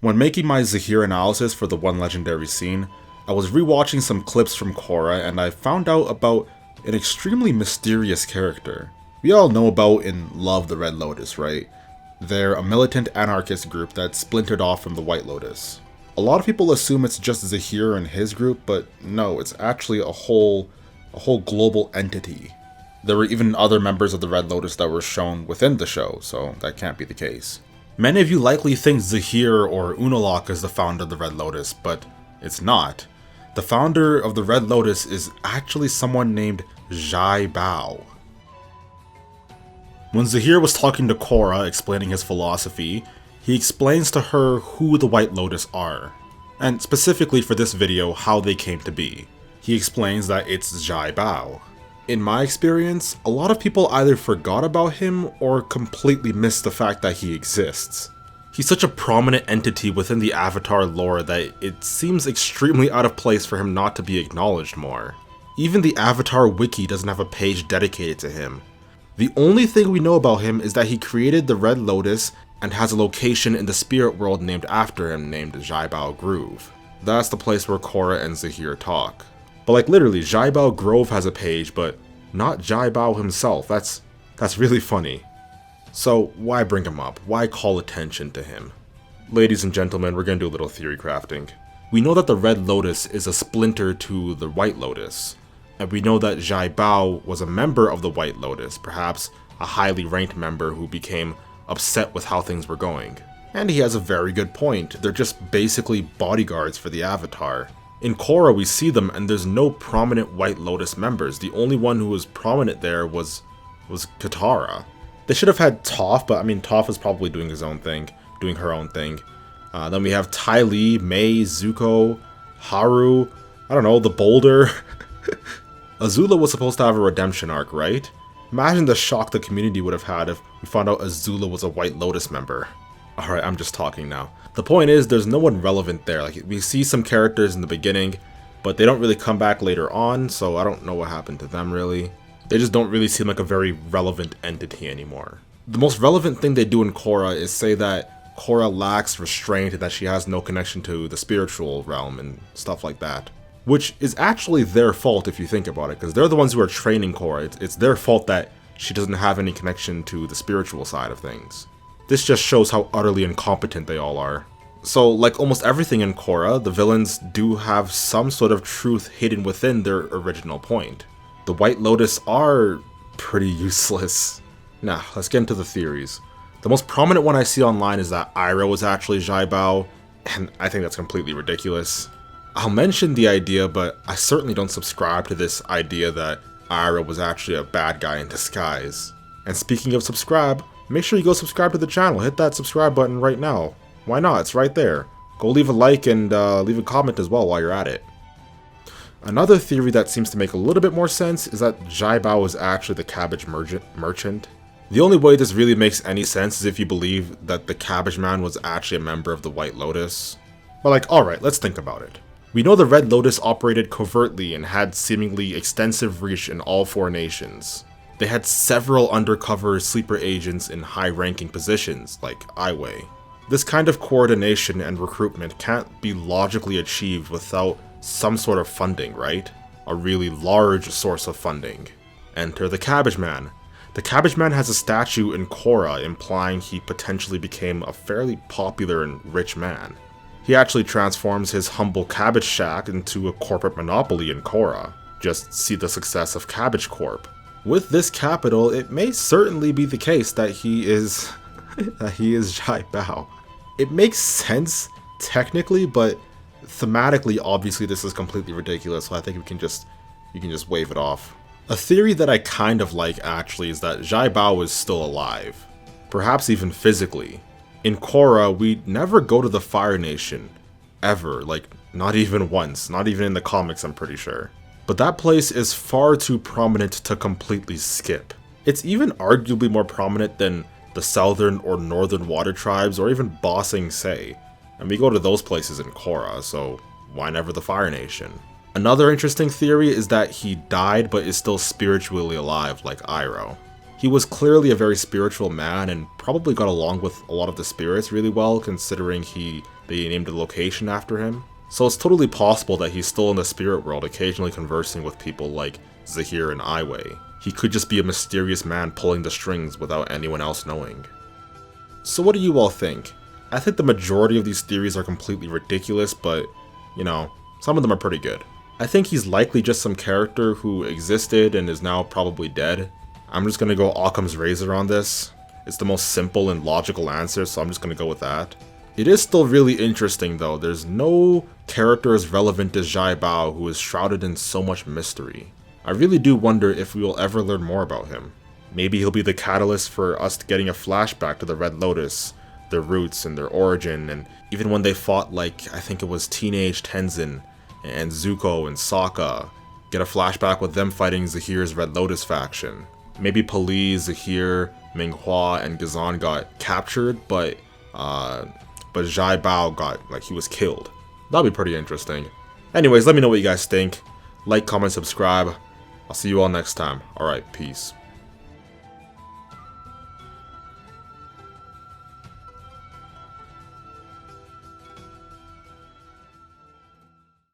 When making my Zahir analysis for the one legendary scene, I was rewatching some clips from Korra and I found out about an extremely mysterious character. We all know about and love the Red Lotus, right? They're a militant anarchist group that splintered off from the White Lotus. A lot of people assume it's just Zahir and his group, but no, it's actually a whole global entity. There were even other members of the Red Lotus that were shown within the show, so that can't be the case. Many of you likely think Zahir or Unalaq is the founder of the Red Lotus, but it's not. The founder of the Red Lotus is actually someone named Jaibao. When Zahir was talking to Korra explaining his philosophy, he explains to her who the White Lotus are, and specifically for this video how they came to be. He explains that it's Jaibao. In my experience, a lot of people either forgot about him or completely missed the fact that he exists. He's such a prominent entity within the Avatar lore that it seems extremely out of place for him not to be acknowledged more. Even the Avatar wiki doesn't have a page dedicated to him. The only thing we know about him is that he created the Red Lotus and has a location in the spirit world named after him named Jaibao Grove. That's the place where Korra and Zahir talk. But like literally, Jaibao Grove has a page, but not Jaibao himself. That's really funny. So why bring him up? Why call attention to him? Ladies and gentlemen, we're gonna do a little theory crafting. We know that the Red Lotus is a splinter to the White Lotus. And we know that Jaibao was a member of the White Lotus, perhaps a highly ranked member who became upset with how things were going. And he has a very good point. They're just basically bodyguards for the Avatar. In Korra, we see them and there's no prominent White Lotus members. The only one who was prominent there was Katara. They should have had Toph, but I mean, Toph is probably doing his own thing, doing her own thing. Then we have Ty Lee, Mei, Zuko, Haru, I don't know, the Boulder. Azula was supposed to have a redemption arc, right? Imagine the shock the community would have had if we found out Azula was a White Lotus member. Alright, I'm just talking now. The point is, there's no one relevant there. Like, we see some characters in the beginning, but they don't really come back later on, so I don't know what happened to them really. They just don't really seem like a very relevant entity anymore. The most relevant thing they do in Korra is say that Korra lacks restraint and that she has no connection to the spiritual realm and stuff like that. Which is actually their fault if you think about it, because they're the ones who are training Korra. It's their fault that she doesn't have any connection to the spiritual side of things. This just shows how utterly incompetent they all are. So, like almost everything in Korra, the villains do have some sort of truth hidden within their original point. The White Lotus are pretty useless. Now, let's get into the theories. The most prominent one I see online is that Iroh was actually Jaibao, and I think that's completely ridiculous. I'll mention the idea, but I certainly don't subscribe to this idea that Iroh was actually a bad guy in disguise. And speaking of subscribe, make sure you go subscribe to the channel. Hit that subscribe button right now. Why not? It's right there. Go leave a like and leave a comment as well while you're at it. Another theory that seems to make a little bit more sense is that Jaibao was actually the Cabbage Merchant. The only way this really makes any sense is if you believe that the Cabbage Man was actually a member of the White Lotus. But like, alright, let's think about it. We know the Red Lotus operated covertly and had seemingly extensive reach in all four nations. They had several undercover sleeper agents in high-ranking positions, like Aiwei. This kind of coordination and recruitment can't be logically achieved without some sort of funding, right? A really large source of funding. Enter the Cabbage Man. The Cabbage Man has a statue in Korra implying he potentially became a fairly popular and rich man. He actually transforms his humble cabbage shack into a corporate monopoly in Korra. Just see the success of Cabbage Corp. With this capital, it may certainly be the case that he is Jaibao. It makes sense technically, but thematically, obviously, this is completely ridiculous. So I think you can just wave it off. A theory that I kind of like actually is that Jaibao is still alive, perhaps even physically. In Korra, we never go to the Fire Nation, ever. Like, not even once. Not even in the comics, I'm pretty sure. But that place is far too prominent to completely skip. It's even arguably more prominent than the southern or northern water tribes, or even Ba Sing Se. And we go to those places in Korra, so why never the Fire Nation? Another interesting theory is that he died but is still spiritually alive, like Iroh. He was clearly a very spiritual man and probably got along with a lot of the spirits really well, considering he they named a location after him. So it's totally possible that he's still in the spirit world, occasionally conversing with people like Zahir and Aiwei. He could just be a mysterious man pulling the strings without anyone else knowing. So what do you all think? I think the majority of these theories are completely ridiculous, but, you know, some of them are pretty good. I think he's likely just some character who existed and is now probably dead. I'm just gonna go Occam's razor on this. It's the most simple and logical answer, so I'm just gonna go with that. It is still really interesting though. There's no character as relevant as Jaibao who is shrouded in so much mystery. I really do wonder if we will ever learn more about him. Maybe he'll be the catalyst for us getting a flashback to the Red Lotus, their roots and their origin, and even when they fought like, I think it was teenage Tenzin and Zuko and Sokka, get a flashback with them fighting Zahir's Red Lotus faction. Maybe Police, Zahir, Minghua, and Gazan got captured, but Jaibao got, like, he was killed. That'll be pretty interesting. Anyways, let me know what you guys think. Like, comment, subscribe. I'll see you all next time. Alright, peace.